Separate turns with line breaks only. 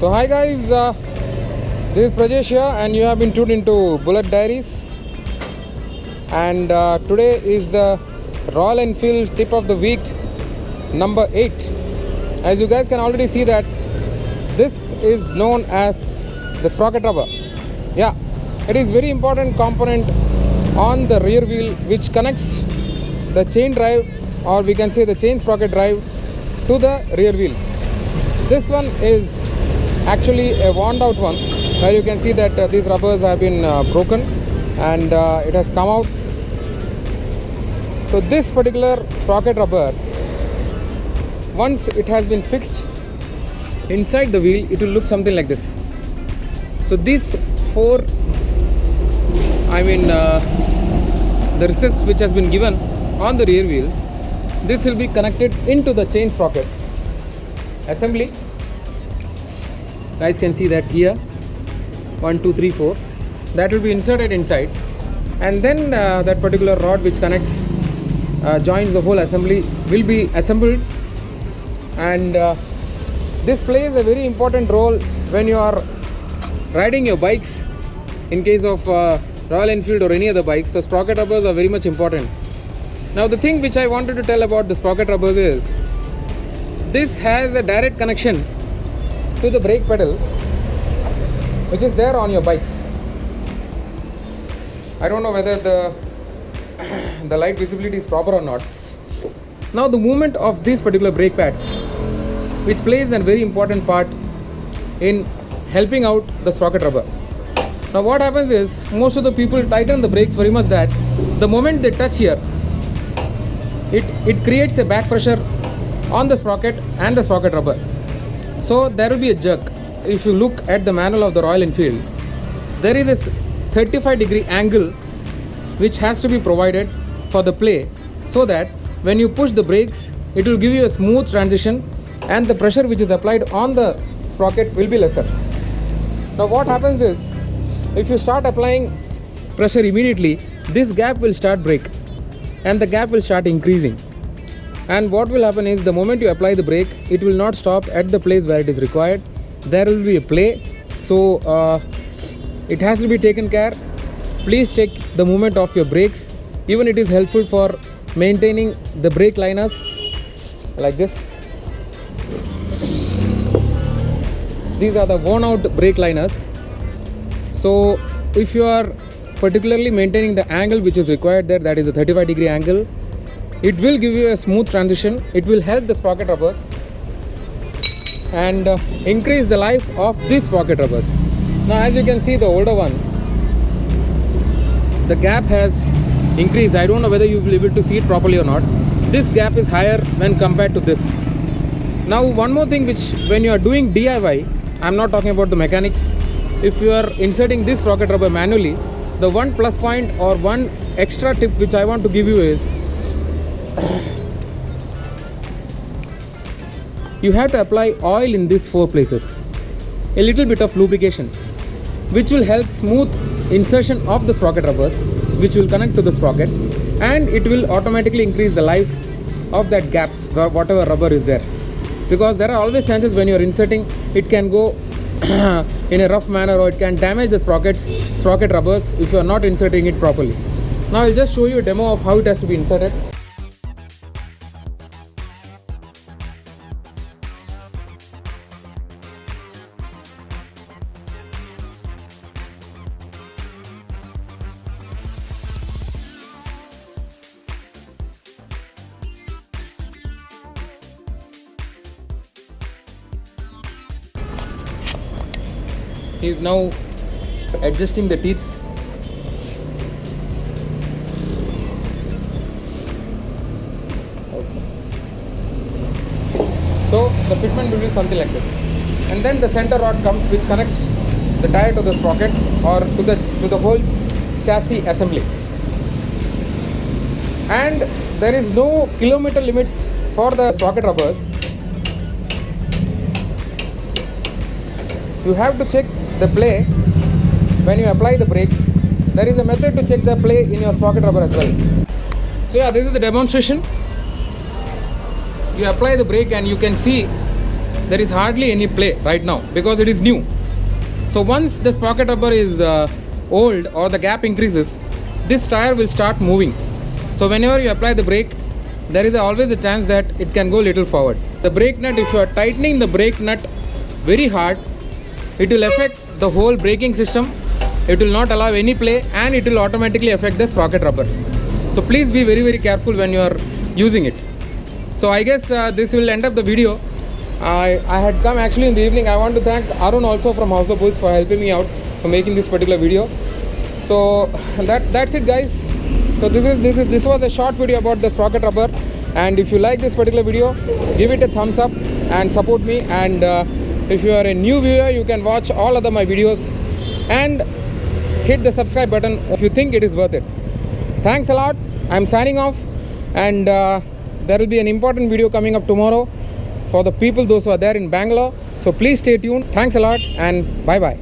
So hi guys, this is Prajesh here and you have been tuned into Bullet Diaries, and today is the Royal Enfield tip of the week number 8. As you guys can already see that this is known as the sprocket rubber. Yeah, it is very important component on the rear wheel which connects the chain drive, or we can say the chain sprocket drive, to the rear wheels. This one is actually a worn out one, where you can see that these rubbers have been broken and it has come out. So this particular sprocket rubber, once it has been fixed inside the wheel, it will look something like this. So these four, the recess which has been given on the rear wheel, this will be connected into the chain sprocket assembly. Guys can see that here 1 2 3 4 that will be inserted inside, and then that particular rod which connects joins the whole assembly will be assembled, and this plays a very important role when you are riding your bikes. In case of Royal Enfield or any other bikes, the sprocket rubbers are very much important. Now the thing which I wanted to tell about the sprocket rubbers is this has a direct connection to the brake pedal which is there on your bikes. I don't know whether the light visibility is proper or not. Now the movement of these particular brake pads, which plays a very important part in helping out the sprocket rubber. Now what happens is, most of the people tighten the brakes very much that the moment they touch here, it creates a back pressure on the sprocket and the sprocket rubber. So there will be a jerk. If you look at the manual of the Royal Enfield, there is a 35-degree angle which has to be provided for the play, so that when you push the brakes, it will give you a smooth transition and the pressure which is applied on the sprocket will be lesser. Now what happens is, if you start applying pressure immediately, this gap will start break and the gap will start increasing. And what will happen is, the moment you apply the brake, it will not stop at the place where it is required. There will be a play. So it has to be taken care. Please check the movement of your brakes. Even it is helpful for maintaining the brake liners like this. These are the worn out brake liners. So if you are particularly maintaining the angle which is required there, that is a 35-degree angle, it will give you a smooth transition. It will help the sprocket rubbers and increase the life of these sprocket rubbers. Now as you can see, the older one, the gap has increased. I don't know whether you will be able to see it properly or not. This gap is higher when compared to this. Now one more thing, which when you are doing DIY, I'm not talking about the mechanics. If you are inserting this sprocket rubber manually, the one plus point or one extra tip which I want to give you is, you have to apply oil in these 4 places, a little bit of lubrication, which will help smooth insertion of the sprocket rubbers, which will connect to the sprocket, and it will automatically increase the life of that gaps, whatever rubber is there. Because there are always chances when you are inserting, it can go in a rough manner, or it can damage the sprocket rubbers if you are not inserting it properly. Now I'll just show you a demo of how it has to be inserted. He is now adjusting the teeth. So the fitment will be something like this, and then the center rod comes, which connects the tire to the sprocket or to the whole chassis assembly. And there is no kilometer limits for the sprocket rubbers. You have to check the play when you apply the brakes. There is a method to check the play in your sprocket rubber as well. So yeah, this is the demonstration. You apply the brake and you can see there is hardly any play right now because it is new. So once the sprocket rubber is old or the gap increases, this tire will start moving. So whenever you apply the brake, there is always a chance that it can go little forward. The brake nut, if you are tightening the brake nut very hard, it will affect the whole braking system. It will not allow any play and it will automatically affect the sprocket rubber. So please be very careful when you are using it. So I guess this will end up the video. I had come actually in the evening. I want to thank Arun also from House of Bulls for helping me out for making this particular video. So that's it, guys. So this was a short video about the sprocket rubber. And if you like this particular video, give it a thumbs up and support me. And if you are a new viewer, you can watch all other my videos and hit the subscribe button if you think it is worth it. Thanks a lot. I'm signing off, and there will be an important video coming up tomorrow for the people, those who are there in Bangalore. So please stay tuned. Thanks a lot and bye bye.